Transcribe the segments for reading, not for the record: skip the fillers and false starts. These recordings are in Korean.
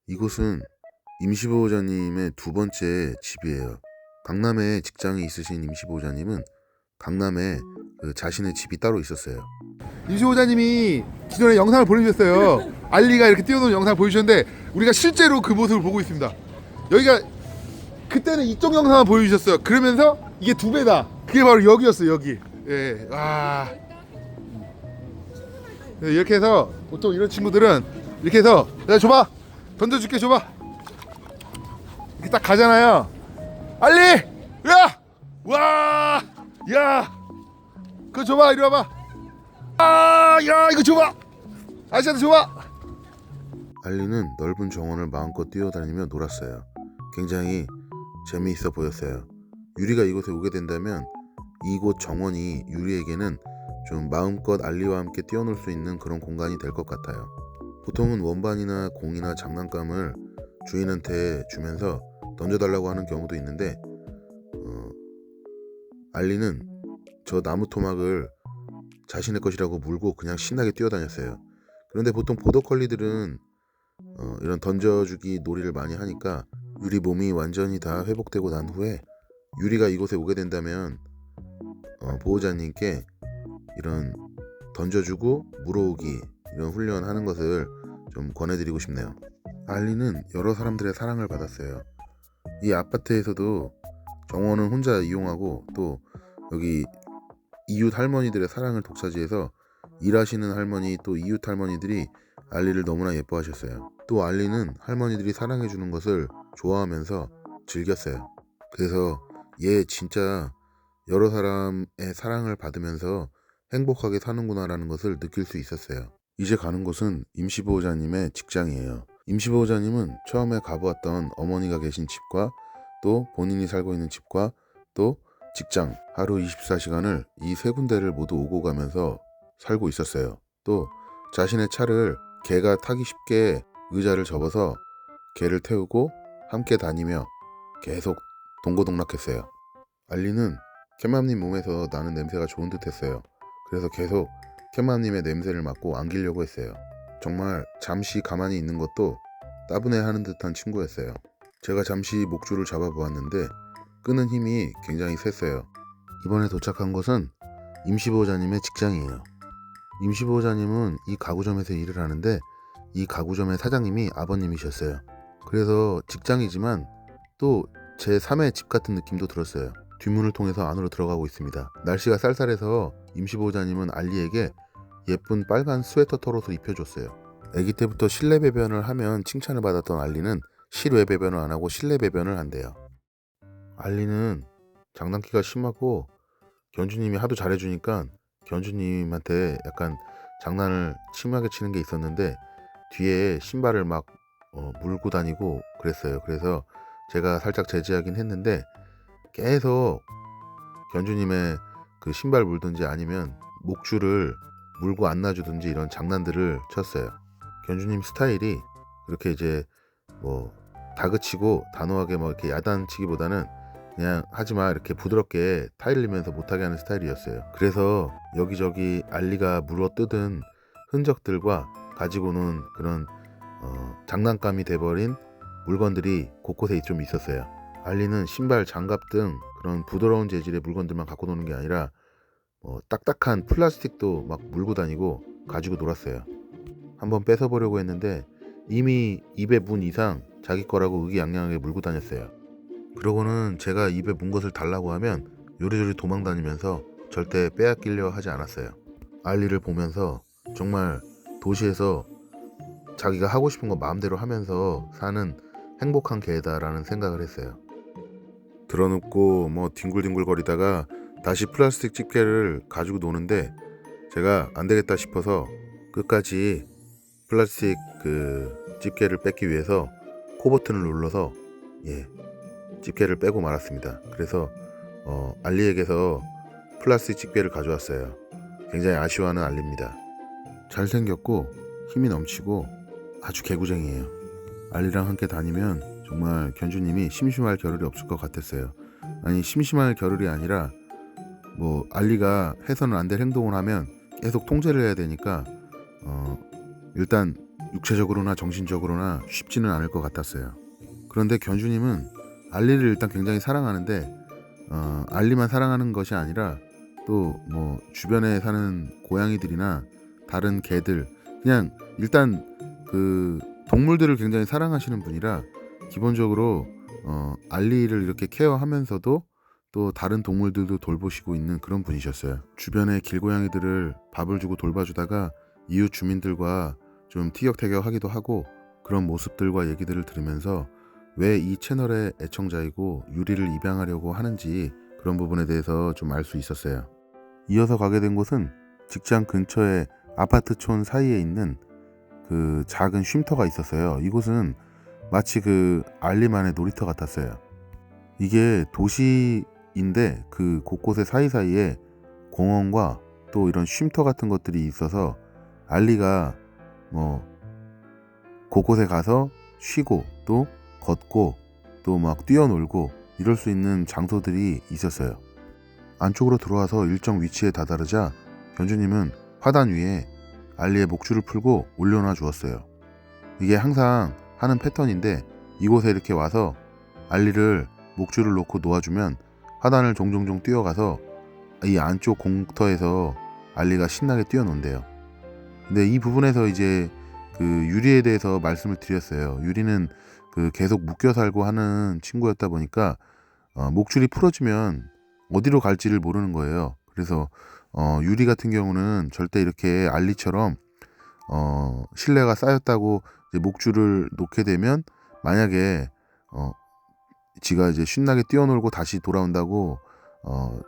이곳은 임시보호자님의 두 번째 집이에요. 강남에 직장이 있으신 임시보호자님은 강남에 자신의 집이 따로 있었어요. 임시보호자님이 기존에 영상을 보내주셨어요. 알리가 이렇게 뛰어노는 영상을 보여주셨는데 우리가 실제로 그 모습을 보고 있습니다. 여기가 그때는 이쪽 영상을 보여주셨어요. 그러면서 이게 두 배다. 그게 바로 여기였어요. 여기. 예. 와. 네, 이렇게 해서 보통 이런 친구들은 이렇게 해서 야 줘봐. 던져줄게 줘봐. 이렇게 딱 가잖아요. 알리! 야! 와! 야! 그거 줘봐. 이리 와봐. 아! 야! 이거 줘봐. 아저씨한테 줘봐. 알리는 넓은 정원을 마음껏 뛰어다니며 놀았어요. 굉장히 재미있어 보였어요. 유리가 이곳에 오게 된다면 이곳 정원이 유리에게는 좀 마음껏 알리와 함께 뛰어놀 수 있는 그런 공간이 될 것 같아요. 보통은 원반이나 공이나 장난감을 주인한테 주면서 던져달라고 하는 경우도 있는데 알리는 저 나무 토막을 자신의 것이라고 물고 그냥 신나게 뛰어다녔어요. 그런데 보통 보더컬리들은 이런 던져주기 놀이를 많이 하니까 유리 몸이 완전히 다 회복되고 난 후에 유리가 이곳에 오게 된다면 보호자님께 이런 던져주고 물어오기 이런 훈련하는 것을 좀 권해드리고 싶네요. 알리는 여러 사람들의 사랑을 받았어요. 이 아파트에서도 정원은 혼자 이용하고 또 여기 이웃 할머니들의 사랑을 독차지해서 일하시는 할머니 또 이웃 할머니들이 알리를 너무나 예뻐하셨어요. 또 알리는 할머니들이 사랑해주는 것을 좋아하면서 즐겼어요. 그래서 얘 진짜 여러 사람의 사랑을 받으면서 행복하게 사는구나라는 것을 느낄 수 있었어요. 이제 가는 곳은 임시보호자님의 직장이에요. 임시보호자님은 처음에 가보았던 어머니가 계신 집과 또 본인이 살고 있는 집과 또 직장, 하루 24시간을 이 세 군데를 모두 오고 가면서 살고 있었어요. 또 자신의 차를 개가 타기 쉽게 의자를 접어서 개를 태우고 함께 다니며 계속 동고동락했어요. 알리는 캣맘님 몸에서 나는 냄새가 좋은 듯 했어요. 그래서 계속 캣맘님의 냄새를 맡고 안기려고 했어요. 정말 잠시 가만히 있는 것도 따분해하는 듯한 친구였어요. 제가 잠시 목줄을 잡아보았는데 끄는 힘이 굉장히 셌어요. 이번에 도착한 곳은 임시보호자님의 직장이에요. 임시보호자님은 이 가구점에서 일을 하는데 이 가구점의 사장님이 아버님이셨어요. 그래서 직장이지만 또 제 3의 집 같은 느낌도 들었어요. 뒷문을 통해서 안으로 들어가고 있습니다. 날씨가 쌀쌀해서 임시보호자님은 알리에게 예쁜 빨간 스웨터 털옷을 입혀줬어요. 아기 때부터 실내 배변을 하면 칭찬을 받았던 알리는 실외 배변을 안 하고 실내 배변을 한대요. 알리는 장난기가 심하고 견주님이 하도 잘해주니까 견주님한테 약간 장난을 심하게 치는 게 있었는데 뒤에 신발을 막 물고 다니고 그랬어요. 그래서 제가 살짝 제지하긴 했는데 계속 견주님의 그 신발 물든지 아니면 목줄을 물고 안 놔주든지 이런 장난들을 쳤어요. 견주님 스타일이 그렇게 이제 뭐 다그치고 단호하게 뭐 이렇게 야단치기보다는 그냥 하지마 이렇게 부드럽게 타일리면서 못하게 하는 스타일이었어요. 그래서 여기저기 알리가 물어뜯은 흔적들과 가지고 노는 그런 장난감이 돼버린 물건들이 곳곳에 좀 있었어요. 알리는 신발, 장갑 등 그런 부드러운 재질의 물건들만 갖고 노는 게 아니라 딱딱한 플라스틱도 막 물고 다니고 가지고 놀았어요. 한번 뺏어보려고 했는데 이미 입에 문 이상 자기 거라고 의기양양하게 물고 다녔어요. 그러고는 제가 입에 문 것을 달라고 하면 요리조리 도망다니면서 절대 빼앗기려 하지 않았어요. 알리를 보면서 정말 도시에서 자기가 하고 싶은 거 마음대로 하면서 사는 행복한 개다라는 생각을 했어요. 드러눕고 뭐 뒹굴뒹굴 거리다가 다시 플라스틱 집게를 가지고 노는데 제가 안 되겠다 싶어서 끝까지 플라스틱 그 집게를 뺏기 위해서 코 버튼을 눌러서 집게를 빼고 말았습니다. 그래서 알리에게서 플라스틱 집게를 가져왔어요. 굉장히 아쉬워하는 알리입니다. 잘생겼고 힘이 넘치고 아주 개구쟁이에요. 알리랑 함께 다니면 정말 견주님이 심심할 겨를이 없을 것 같았어요. 아니 심심할 겨를이 아니라 뭐 알리가 해서는 안 될 행동을 하면 계속 통제를 해야 되니까 일단 육체적으로나 정신적으로나 쉽지는 않을 것 같았어요. 그런데 견주님은 알리를 일단 굉장히 사랑하는데 알리만 사랑하는 것이 아니라 또 뭐 주변에 사는 고양이들이나 다른 개들, 그냥 일단 그 동물들을 굉장히 사랑하시는 분이라 기본적으로 알리를 이렇게 케어하면서도 또 다른 동물들도 돌보시고 있는 그런 분이셨어요. 주변에 길고양이들을 밥을 주고 돌봐주다가 이웃 주민들과 좀 티격태격하기도 하고 그런 모습들과 얘기들을 들으면서 왜 이 채널의 애청자이고 유리를 입양하려고 하는지 그런 부분에 대해서 좀 알 수 있었어요. 이어서 가게 된 곳은 직장 근처에 아파트촌 사이에 있는 그 작은 쉼터가 있었어요. 이곳은 마치 그 알리만의 놀이터 같았어요. 이게 도시인데 그 곳곳의 사이사이에 공원과 또 이런 쉼터 같은 것들이 있어서 알리가 뭐 곳곳에 가서 쉬고 또 걷고 또 막 뛰어놀고 이럴 수 있는 장소들이 있었어요. 안쪽으로 들어와서 일정 위치에 다다르자 견주님은 화단 위에 알리의 목줄을 풀고 올려놔 주었어요. 이게 항상 하는 패턴인데 이곳에 이렇게 와서 알리를 목줄을 놓고 놓아주면 화단을 종종종 뛰어가서 이 안쪽 공터에서 알리가 신나게 뛰어논대요. 근데 이 부분에서 이제 그 유리에 대해서 말씀을 드렸어요. 유리는 그 계속 묶여 살고 하는 친구였다 보니까 목줄이 풀어지면 어디로 갈지를 모르는 거예요. 그래서 유리 같은 경우는 절대 이렇게 알리처럼 신뢰가 쌓였다고 이제 목줄을 놓게 되면 만약에 지가 이제 신나게 뛰어놀고 다시 돌아온다고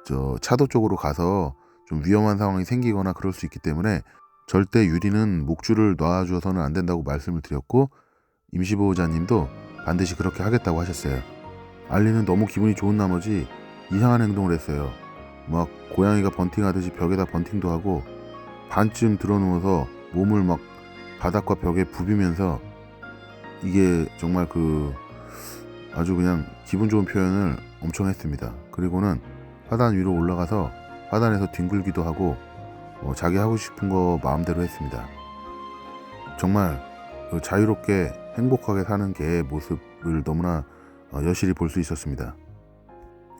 저 차도 쪽으로 가서 좀 위험한 상황이 생기거나 그럴 수 있기 때문에 절대 유리는 목줄을 놔주어서는 안 된다고 말씀을 드렸고 임시보호자님도 반드시 그렇게 하겠다고 하셨어요. 알리는 너무 기분이 좋은 나머지 이상한 행동을 했어요. 막 고양이가 번팅하듯이 벽에다 번팅도 하고 반쯤 들어누워서 몸을 막 바닥과 벽에 부비면서 이게 정말 그 아주 그냥 기분 좋은 표현을 엄청 했습니다. 그리고는 화단 위로 올라가서 화단에서 뒹굴기도 하고 자기 하고 싶은 거 마음대로 했습니다. 정말 그 자유롭게 행복하게 사는 개의 모습을 너무나 여실히 볼 수 있었습니다.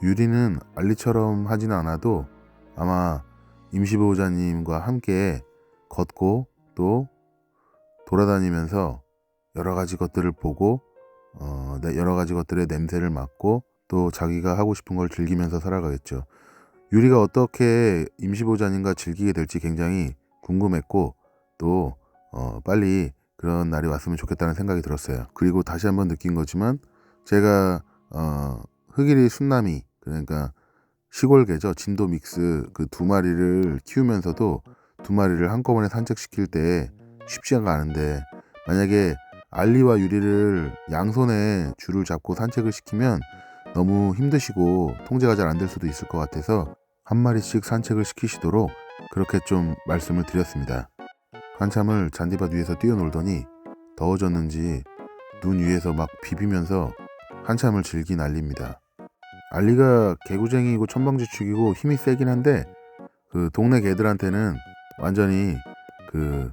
유리는 알리처럼 하지는 않아도 아마 임시보호자님과 함께 걷고 또 돌아다니면서 여러 가지 것들을 보고 여러 가지 것들의 냄새를 맡고 또 자기가 하고 싶은 걸 즐기면서 살아가겠죠. 유리가 어떻게 임시보호자님과 즐기게 될지 굉장히 궁금했고 또 빨리 그런 날이 왔으면 좋겠다는 생각이 들었어요. 그리고 다시 한번 느낀 거지만 제가 흑일이 순남이 그러니까 시골개죠. 진도 믹스 그 두 마리를 키우면서도 두 마리를 한꺼번에 산책시킬 때 쉽지가 않은데 만약에 알리와 유리를 양손에 줄을 잡고 산책을 시키면 너무 힘드시고 통제가 잘 안 될 수도 있을 것 같아서 한 마리씩 산책을 시키시도록 그렇게 좀 말씀을 드렸습니다. 한참을 잔디밭 위에서 뛰어놀더니 더워졌는지 눈 위에서 막 비비면서 한참을 즐긴 알리입니다. 알리가 개구쟁이고 천방지축이고 힘이 세긴 한데 그 동네 개들한테는 완전히 그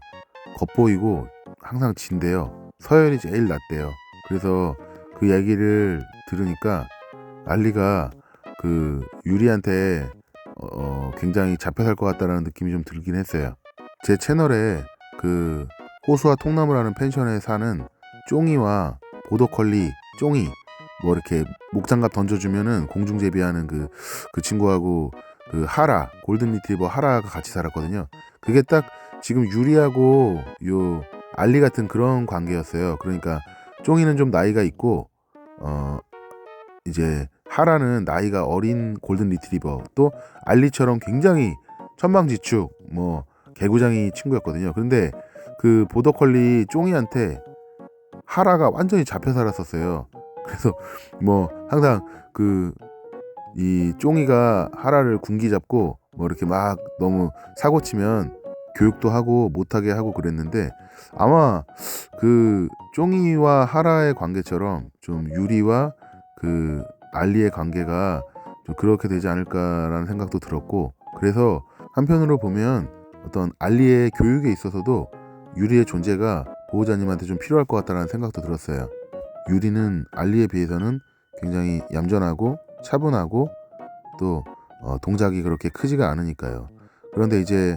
겉보이고 항상 진대요. 서열이 제일 낮대요. 그래서 그 얘기를 들으니까 알리가 그 유리한테 굉장히 잡혀 살 것 같다라는 느낌이 좀 들긴 했어요. 제 채널에 그 호수와 통나무라는 펜션에 사는 쫑이와 보더컬리 쫑이 뭐 이렇게 목장갑 던져주면은 공중제비하는 그 친구하고 그 하라 골든 리트리버 하라가 같이 살았거든요. 그게 딱 지금 유리하고 요 알리 같은 그런 관계였어요. 그러니까 쫑이는 좀 나이가 있고 이제 하라는 나이가 어린 골든 리트리버 또 알리처럼 굉장히 천방지축 뭐 개구장이 친구였거든요. 그런데 그 보더컬리 쫑이한테 하라가 완전히 잡혀 살았었어요. 그래서 뭐 항상 그 이 쫑이가 하라를 군기 잡고 뭐 이렇게 막 너무 사고 치면 교육도 하고 못하게 하고 그랬는데 아마 그 쫑이와 하라의 관계처럼 좀 유리와 그 알리의 관계가 좀 그렇게 되지 않을까라는 생각도 들었고 그래서 한편으로 보면 어떤 알리의 교육에 있어서도 유리의 존재가 보호자님한테 좀 필요할 것 같다는 생각도 들었어요. 유리는 알리에 비해서는 굉장히 얌전하고 차분하고 또 동작이 그렇게 크지가 않으니까요. 그런데 이제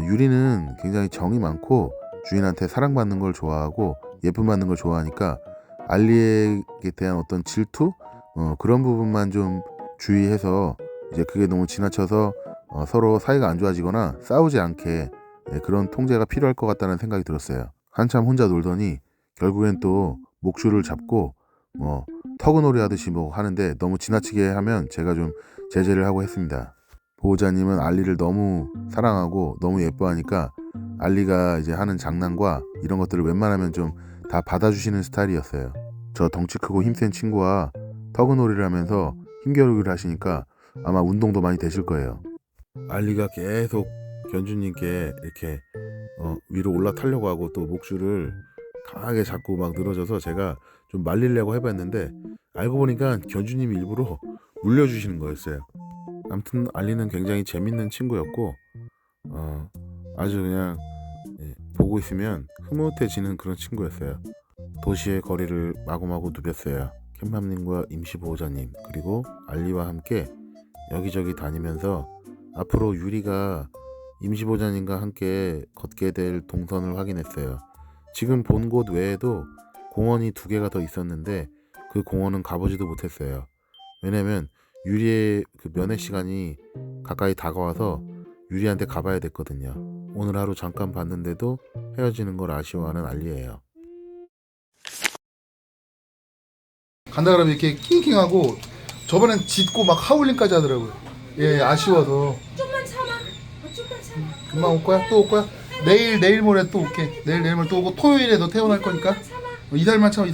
유리는 굉장히 정이 많고 주인한테 사랑받는 걸 좋아하고 예쁨 받는 걸 좋아하니까 알리에게 대한 어떤 질투 그런 부분만 좀 주의해서 이제 그게 너무 지나쳐서 서로 사이가 안 좋아지거나 싸우지 않게 그런 통제가 필요할 것 같다는 생각이 들었어요. 한참 혼자 놀더니 결국엔 또 목줄을 잡고 터그놀이 하듯이 뭐 하는데 너무 지나치게 하면 제가 좀 제재를 하고 했습니다. 보호자님은 알리를 너무 사랑하고 너무 예뻐하니까 알리가 이제 하는 장난과 이런 것들을 웬만하면 좀 다 받아주시는 스타일이었어요. 저 덩치 크고 힘센 친구와 터그놀이를 하면서 힘겨루기를 하시니까 아마 운동도 많이 되실 거예요. 알리가 계속 견주님께 이렇게 위로 올라타려고 하고 또 목줄을 강하게 잡고 막 늘어져서 제가 좀 말리려고 해봤는데 알고 보니까 견주님이 일부러 물려주시는 거였어요. 아무튼 알리는 굉장히 재밌는 친구였고 아주 그냥 보고 있으면 흐뭇해지는 그런 친구였어요. 도시의 거리를 마구마구 누볐어요. 캣맘님과 임시보호자님 그리고 알리와 함께 여기저기 다니면서 앞으로 유리가 임시보호자님과 함께 걷게 될 동선을 확인했어요. 지금 본 곳 외에도 공원이 2개가 더 있었는데 그 공원은 가보지도 못했어요. 왜냐면 유리의 그 면회 시간이 가까이 다가와서 유리한테 가봐야 됐거든요. 오늘 하루 잠깐 봤는데도 헤어지는 걸 아쉬워하는 알리예요. 간다 그러면 이렇게 낑낑하고 저번엔 짖고 막 하울링까지 하더라고요. 예, 아쉬워서. 좀만 참아. 좀만 참아. 금방 올 거야? 또 올 거야? 내일 모레 또 올게. 내일 모레 또 오고 토요일에 너 퇴원할 거니까. 이달만 참아.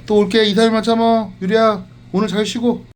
또 올게. 이달만 참아. 유리야 오늘 잘 쉬고.